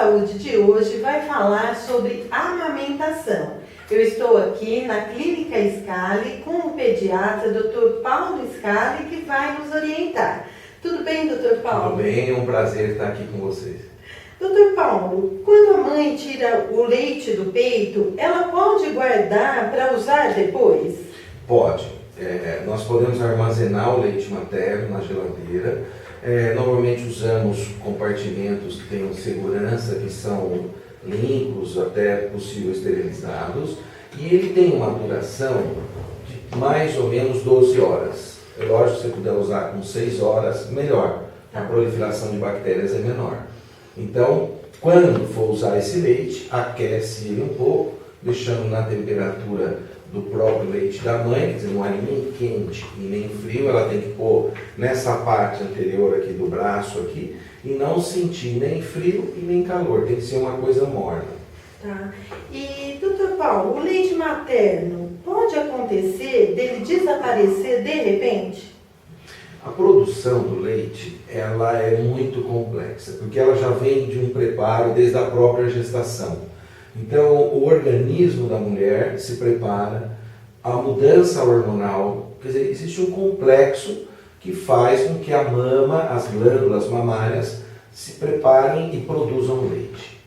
Saúde de hoje vai falar sobre amamentação. Eu estou aqui na Clínica Scali com o pediatra Dr. Paulo Scali, que vai nos orientar. Tudo bem, Dr. Paulo? Tudo bem, é um prazer estar aqui com vocês. Dr. Paulo, quando a mãe tira o leite do peito, ela pode guardar para usar depois? Pode. Nós podemos armazenar o leite materno na geladeira. Normalmente usamos compartimentos que tenham segurança, que são limpos, até possível esterilizados. E ele tem uma duração de mais ou menos 12 horas. É lógico, se você puder usar com 6 horas, melhor. A proliferação de bactérias é menor. Então, quando for usar esse leite, aquece ele um pouco, deixando na temperatura do próprio leite da mãe, quer dizer, não é nem quente e nem frio, ela tem que pôr nessa parte anterior aqui do braço aqui, e não sentir nem frio e nem calor, tem que ser uma coisa morna. Tá. E, doutor Paulo, o leite materno, pode acontecer dele desaparecer de repente? A produção do leite, ela é muito complexa, porque ela já vem de um preparo desde a própria gestação. Então, o organismo da mulher se prepara, a mudança hormonal, quer dizer, existe um complexo que faz com que a mama, as glândulas mamárias, se preparem e produzam leite.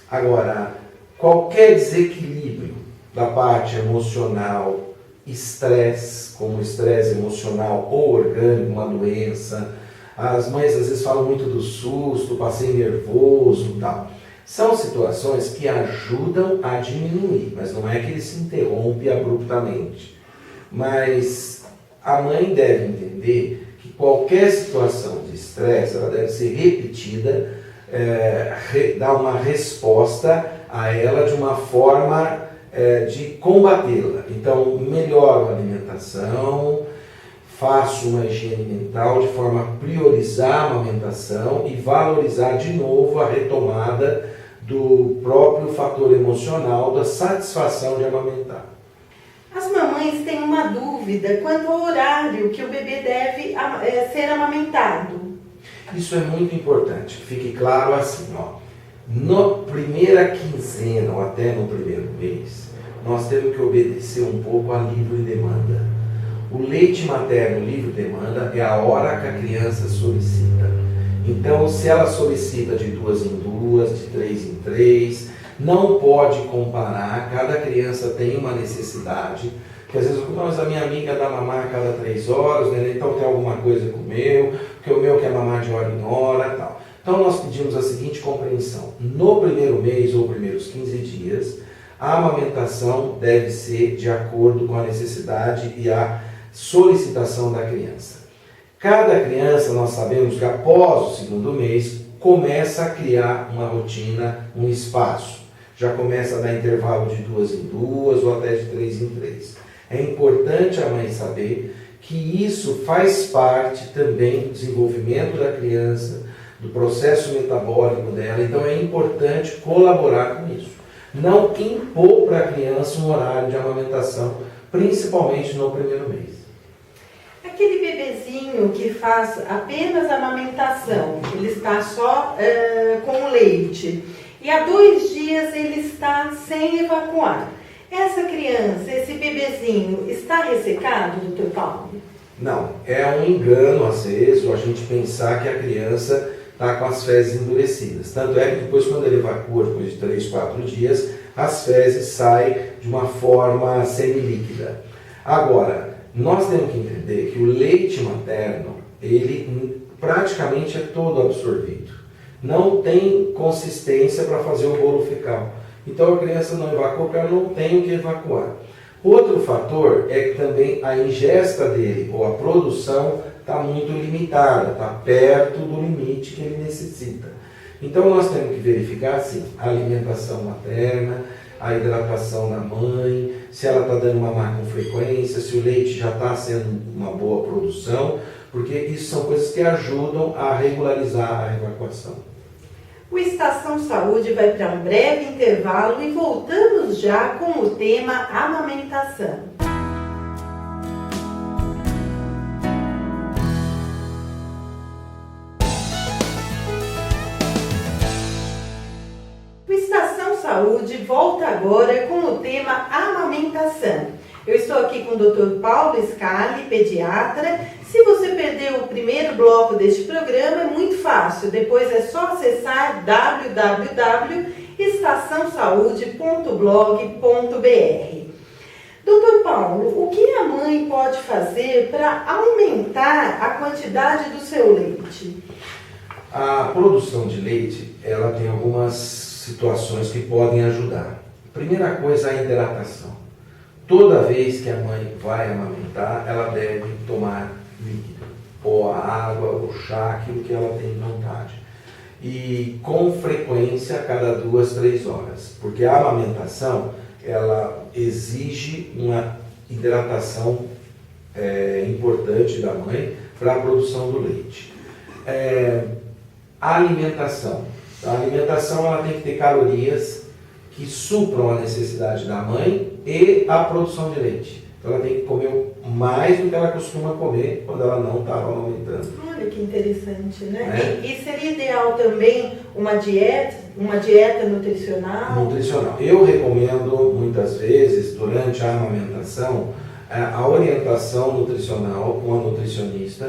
Agora, qualquer desequilíbrio da parte emocional, estresse, como estresse emocional ou orgânico, uma doença, as mães às vezes falam muito do susto, passei nervoso e tal. São situações que ajudam a diminuir, mas não é que ele se interrompe abruptamente. Mas a mãe deve entender que qualquer situação de estresse, ela deve ser repetida, dar uma resposta a ela de uma forma de combatê-la. Então, melhoro a alimentação, faço uma higiene mental de forma a priorizar a amamentação e valorizar de novo a retomada do próprio fator emocional, da satisfação de amamentar. As mamães têm uma dúvida quanto ao horário que o bebê deve ser amamentado. Isso é muito importante, fique claro assim, na primeira quinzena ou até no primeiro mês, nós temos que obedecer um pouco a livre demanda. O leite materno livre demanda é a hora que a criança solicita. Então, se ela solicita de 2 em 2, de 3 em 3, não pode comparar, cada criança tem uma necessidade, que às vezes, mas a minha amiga dá mamar a cada 3 horas, né? Então tem alguma coisa com o meu, porque o meu quer mamar de hora em hora e tal. Então nós pedimos a seguinte compreensão: no primeiro mês ou primeiros 15 dias, a amamentação deve ser de acordo com a necessidade e a solicitação da criança. Cada criança, nós sabemos que após o segundo mês, começa a criar uma rotina, um espaço. Já começa a dar intervalo de 2 em 2 ou até de 3 em 3. É importante a mãe saber que isso faz parte também do desenvolvimento da criança, do processo metabólico dela, então é importante colaborar com isso. Não impor para a criança um horário de amamentação, principalmente no primeiro mês. Aquele bebezinho que faz apenas amamentação, ele está só com o leite, e há 2 dias ele está sem evacuar. Essa criança, esse bebezinho, está ressecado, doutor Paulo? Não, é um engano às vezes a gente pensar que a criança está com as fezes endurecidas. Tanto é que depois, quando ele evacua, depois de 3, 4 dias, as fezes saem de uma forma semilíquida. Agora, nós temos que entender que o leite materno, ele praticamente é todo absorvido. Não tem consistência para fazer o bolo fecal. Então a criança não evacua porque ela não tem o que evacuar. Outro fator é que também a ingesta dele, ou a produção, está muito limitada, está perto do limite que ele necessita. Então nós temos que verificar assim, a alimentação materna, a hidratação da mãe, se ela está dando mamar com frequência, se o leite já está sendo uma boa produção, porque isso são coisas que ajudam a regularizar a evacuação. O Estação Saúde vai para um breve intervalo e voltamos já com o tema amamentação. volta agora com o tema amamentação. Eu estou aqui com o Dr. Paulo Scali, pediatra. Se você perdeu o primeiro bloco deste programa, é muito fácil. Depois é só acessar www.estaçãosaude.blog.br. Dr. Paulo, o que a mãe pode fazer para aumentar a quantidade do seu leite? A produção de leite, ela tem algumas situações que podem ajudar. Primeira coisa, a hidratação. Toda vez que a mãe vai amamentar, ela deve tomar líquido, ou a água, ou chá, aquilo que ela tem vontade. E com frequência, a cada 2, 3 horas. Porque a amamentação, ela exige uma hidratação importante da mãe para a produção do leite. A alimentação. A alimentação, ela tem que ter calorias que supram a necessidade da mãe e a produção de leite. Então ela tem que comer mais do que ela costuma comer quando ela não está amamentando. Olha que interessante, né? E seria ideal também uma dieta nutricional? Nutricional. Eu recomendo muitas vezes, durante a amamentação, a orientação nutricional com a nutricionista,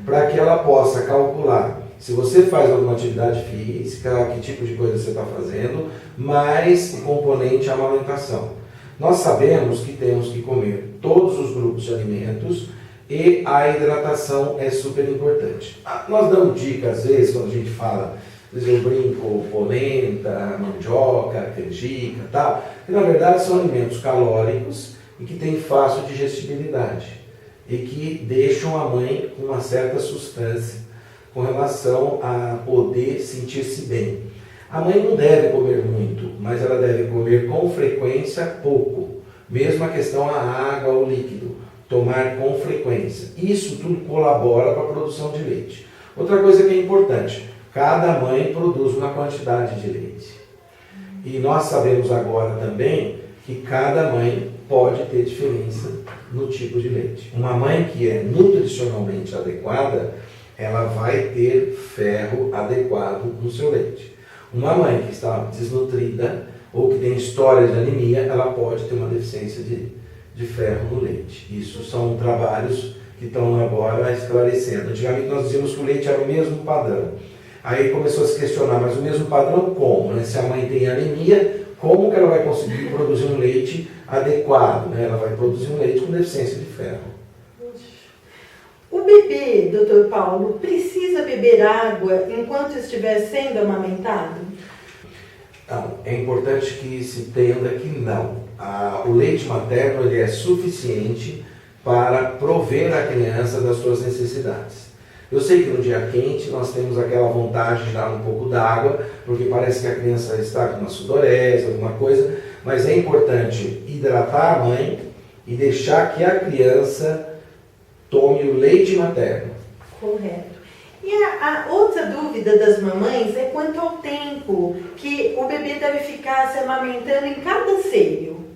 para que ela possa calcular se você faz alguma atividade física, que tipo de coisa você está fazendo, mais o componente amamentação. Nós sabemos que temos que comer todos os grupos de alimentos e a hidratação é super importante. Nós damos dicas, às vezes, quando a gente fala, às vezes eu brinco, polenta, mandioca, canjica, tal, que na verdade são alimentos calóricos e que têm fácil digestibilidade e que deixam a mãe com uma certa sustância com relação a poder sentir-se bem. A mãe não deve comer muito, mas ela deve comer com frequência pouco. Mesmo a questão a água ou líquido, tomar com frequência. Isso tudo colabora para a produção de leite. Outra coisa que é importante, cada mãe produz uma quantidade de leite. E nós sabemos agora também que cada mãe pode ter diferença no tipo de leite. Uma mãe que é nutricionalmente adequada, ela vai ter ferro adequado no seu leite. Uma mãe que está desnutrida ou que tem história de anemia, ela pode ter uma deficiência de ferro no leite. Isso são trabalhos que estão agora esclarecendo. Antigamente nós dizíamos que o leite era o mesmo padrão. Aí começou a se questionar, mas o mesmo padrão como? Né? Se a mãe tem anemia, como que ela vai conseguir produzir um leite adequado? Né? Ela vai produzir um leite com deficiência de ferro. O bebê, Dr. Paulo, precisa beber água enquanto estiver sendo amamentado? Não, é importante que se entenda que não. O leite materno ele é suficiente para prover a criança das suas necessidades. Eu sei que no dia quente nós temos aquela vontade de dar um pouco d'água, porque parece que a criança está com uma sudorese, alguma coisa, mas é importante hidratar a mãe e deixar que a criança tome o leite materno. Correto. E a outra dúvida das mamães é quanto ao tempo que o bebê deve ficar se amamentando em cada seio.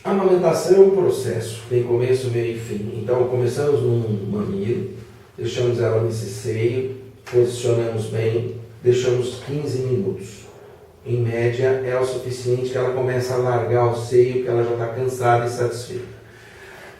A amamentação é um processo, tem começo, meio e fim. Então começamos num mamilo, deixamos ela nesse seio, posicionamos bem, deixamos 15 minutos. Em média é o suficiente que ela começa a largar o seio, que ela já está cansada e satisfeita.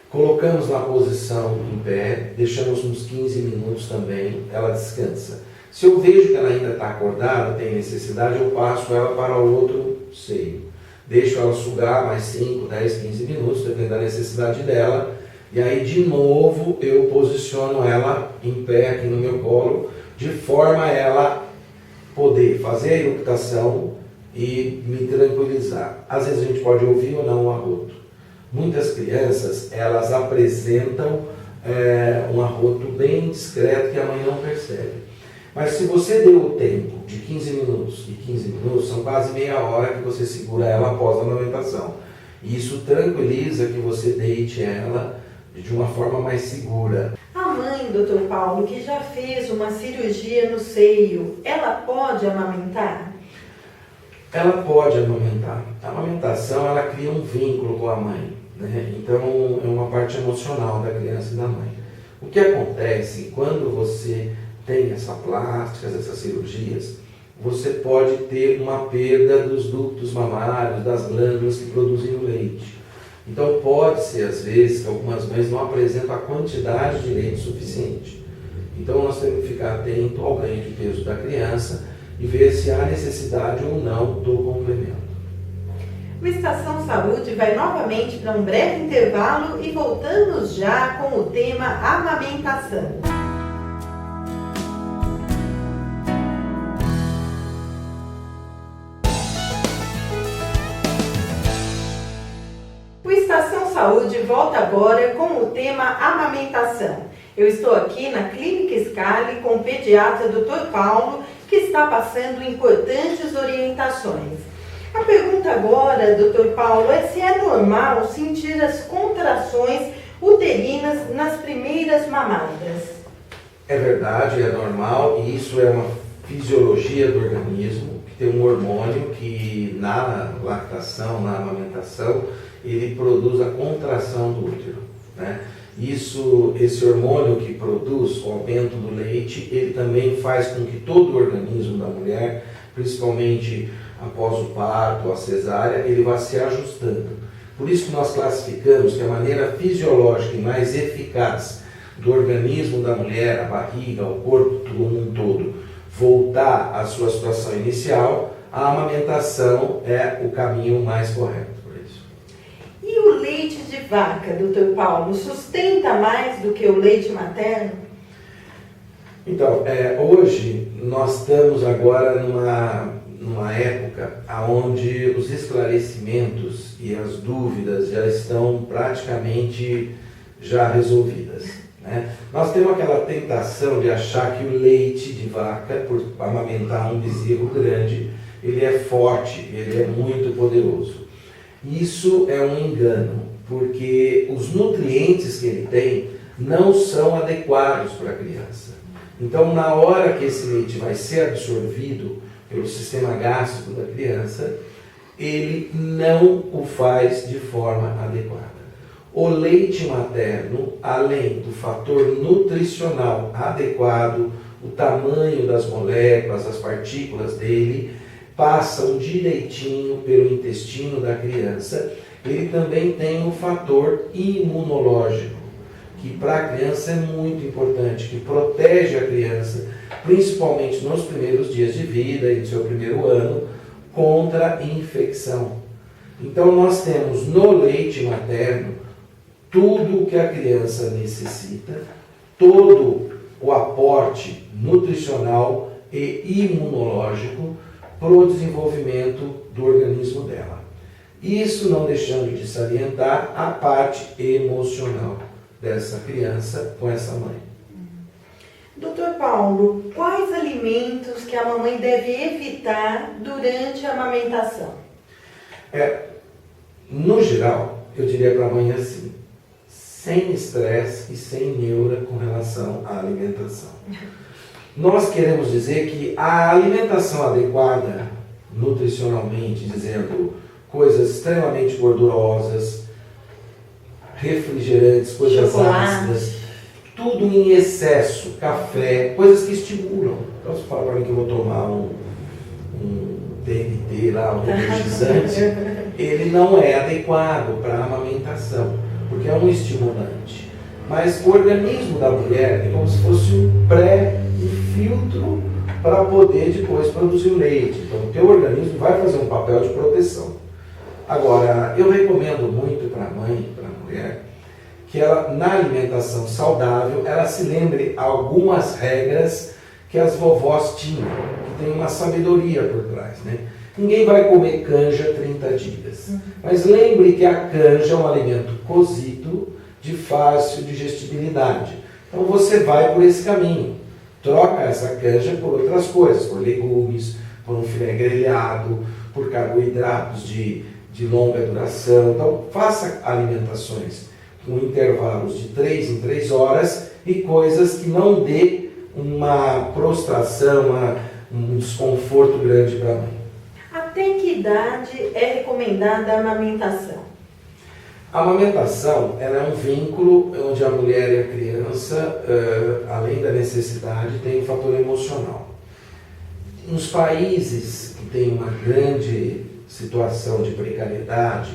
Colocamos na posição em pé, deixamos uns 15 minutos também, ela descansa. Se eu vejo que ela ainda está acordada, tem necessidade, eu passo ela para o outro seio. Deixo ela sugar mais 5, 10, 15 minutos, dependendo da necessidade dela. E aí, de novo, eu posiciono ela em pé aqui no meu colo, de forma a ela poder fazer a eructação e me tranquilizar. Às vezes a gente pode ouvir ou não um arroto. Muitas crianças, elas apresentam um arroto bem discreto que a mãe não percebe. Mas se você deu o tempo de 15 minutos e 15 minutos, são quase meia hora que você segura ela após a amamentação. E isso tranquiliza que você deite ela de uma forma mais segura. A mãe, Dr. Paulo, que já fez uma cirurgia no seio, ela pode amamentar? Ela pode amamentar. A amamentação, ela cria um vínculo com a mãe, né? Então, é uma parte emocional da criança e da mãe. O que acontece quando você tem essas plásticas, essas cirurgias, você pode ter uma perda dos ductos mamários, das glândulas que produzem o leite. Então pode ser, às vezes, que algumas mães não apresentam a quantidade de leite suficiente. Então nós temos que ficar atento ao ganho de peso da criança e ver se há necessidade ou não do complemento. O Estação Saúde vai novamente para um breve intervalo e voltamos já com o tema amamentação. O Estação Saúde volta agora com o tema amamentação. Eu estou aqui na Clínica Scali com o pediatra Dr. Paulo, que está passando importantes orientações. A pergunta agora, Dr. Paulo, é se é normal sentir as contrações uterinas nas primeiras mamadas. É verdade, é normal, e isso é uma fisiologia do organismo, que tem um hormônio que na lactação, na amamentação, ele produz a contração do útero, né? Esse hormônio que produz o aumento do leite, ele também faz com que todo o organismo da mulher, principalmente após o parto, a cesárea, ele vá se ajustando. Por isso que nós classificamos que a maneira fisiológica e mais eficaz do organismo da mulher, a barriga, o corpo como um todo, voltar à sua situação inicial, a amamentação é o caminho mais correto. E o leite de vaca, Dr. Paulo, sustenta mais do que o leite materno? Então, hoje nós estamos agora numa época onde os esclarecimentos e as dúvidas já estão praticamente já resolvidas, né? Nós temos aquela tentação de achar que o leite de vaca, por amamentar um bezerro grande, ele é forte, ele é muito poderoso. Isso é um engano, porque os nutrientes que ele tem não são adequados para a criança. Então, na hora que esse leite vai ser absorvido pelo sistema gástrico da criança, ele não o faz de forma adequada. O leite materno, além do fator nutricional adequado, o tamanho das moléculas, as partículas dele, passam direitinho pelo intestino da criança, ele também tem um fator imunológico, que para a criança é muito importante, que protege a criança, principalmente nos primeiros dias de vida e no seu primeiro ano, contra infecção. Então nós temos no leite materno tudo o que a criança necessita, todo o aporte nutricional e imunológico para o desenvolvimento do organismo dela. Isso não deixando de salientar a parte emocional dessa criança com essa mãe. Dr. Paulo, quais alimentos que a mamãe deve evitar durante a amamentação? No geral, eu diria para a mãe assim, sem estresse e sem neura com relação à alimentação. Nós queremos dizer que a alimentação adequada, nutricionalmente, dizendo coisas extremamente gordurosas, refrigerantes, coisas ácidas, tudo em excesso, café, coisas que estimulam. Então, se fala para mim que eu vou tomar um DMT lá, um energizante, ele não é adequado para a amamentação, porque é um estimulante. Mas o organismo da mulher é como se fosse um filtro para poder depois produzir o leite. Então o teu organismo vai fazer um papel de proteção. Agora, eu recomendo muito para a mãe, para a mulher, que ela, na alimentação saudável, ela se lembre algumas regras que as vovós tinham, que tem uma sabedoria por trás, né? Ninguém vai comer canja 30 dias. Mas lembre que a canja é um alimento cozido, de fácil digestibilidade. Então você vai por esse caminho. Troca essa canja por outras coisas, por legumes, por um filé grelhado, por carboidratos de longa duração. Então faça alimentações com intervalos de 3 em 3 horas e coisas que não dê uma prostração, um desconforto grande para a mãe. Até que idade é recomendada a amamentação? A amamentação ela é um vínculo onde a mulher e a criança, além da necessidade, tem um fator emocional. nos países que têm uma grande situação de precariedade,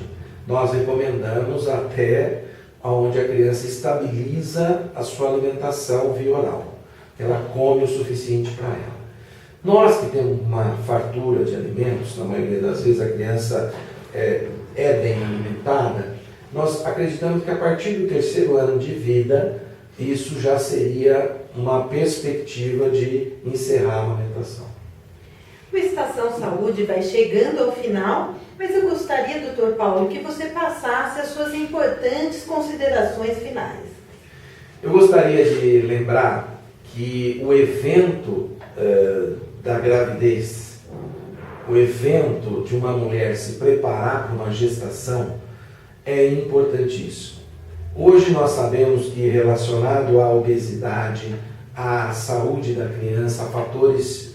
nós recomendamos até onde a criança estabiliza a sua alimentação via oral. Ela come o suficiente para ela. Nós que temos uma fartura de alimentos, na maioria das vezes a criança é bem alimentada, nós acreditamos que a partir do 3º ano de vida, isso já seria uma perspectiva de encerrar a amamentação. O Estação Saúde vai chegando ao final, mas eu gostaria, Dr. Paulo, que você passasse as suas importantes considerações finais. Eu gostaria de lembrar que o evento da gravidez, o evento de uma mulher se preparar para uma gestação é importantíssimo. Hoje nós sabemos que relacionado à obesidade, à saúde da criança, a fatores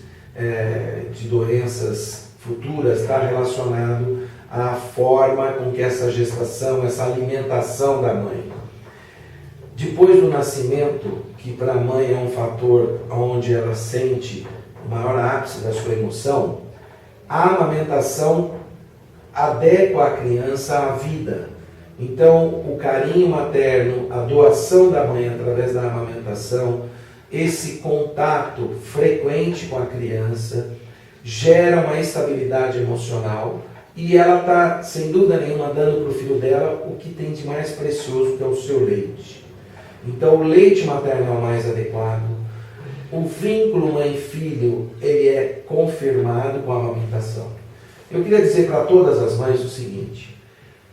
de doenças futuras, está relacionado à forma com que essa gestação, essa alimentação da mãe. Depois do nascimento, que para a mãe é um fator onde ela sente o maior ápice da sua emoção, a amamentação adequa a criança à vida. Então, o carinho materno, a doação da mãe através da amamentação, esse contato frequente com a criança, gera uma estabilidade emocional e ela está, sem dúvida nenhuma, dando para o filho dela o que tem de mais precioso, que é o seu leite. Então, o leite materno é o mais adequado. O vínculo mãe-filho, ele é confirmado com a amamentação. Eu queria dizer para todas as mães o seguinte: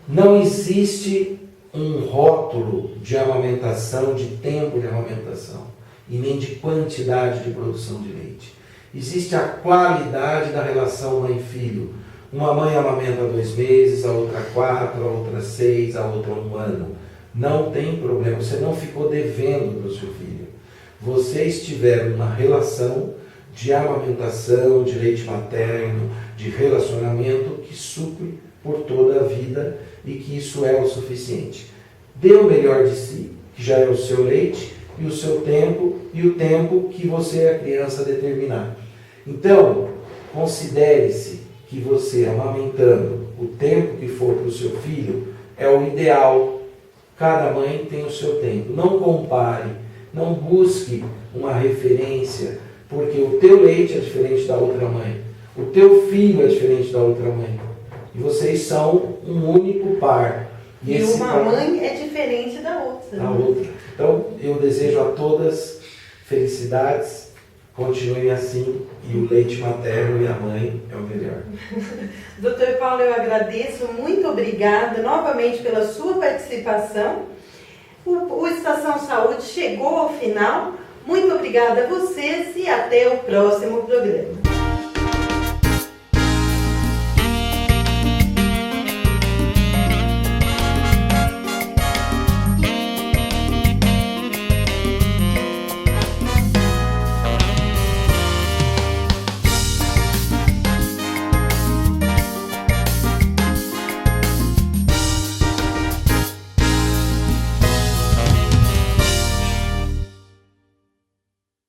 não existe um rótulo de amamentação, de tempo de amamentação, e nem de quantidade de produção de leite. Existe a qualidade da relação mãe-filho. Uma mãe amamenta 2 meses, a outra 4, a outra 6, a outra 1 ano. Não tem problema, você não ficou devendo para o seu filho. Vocês tiveram uma relação de amamentação, de leite materno, de relacionamento que supre por toda a vida e que isso é o suficiente. Dê o melhor de si, que já é o seu leite, e o seu tempo, e o tempo que você, a criança, determinar. Então, considere-se que você, amamentando o tempo que for para o seu filho, é o ideal. Cada mãe tem o seu tempo. Não compare, não busque uma referência, porque o teu leite é diferente da outra mãe. O teu filho é diferente da outra mãe. E vocês são um único par. E uma mãe é diferente da outra. Da outra. Então, eu desejo a todas felicidades, continuem assim, e o leite materno e a mãe é o melhor. Dr. Paulo, eu agradeço, muito obrigada novamente pela sua participação. O Estação Saúde chegou ao final. Muito obrigada a vocês e até o próximo programa.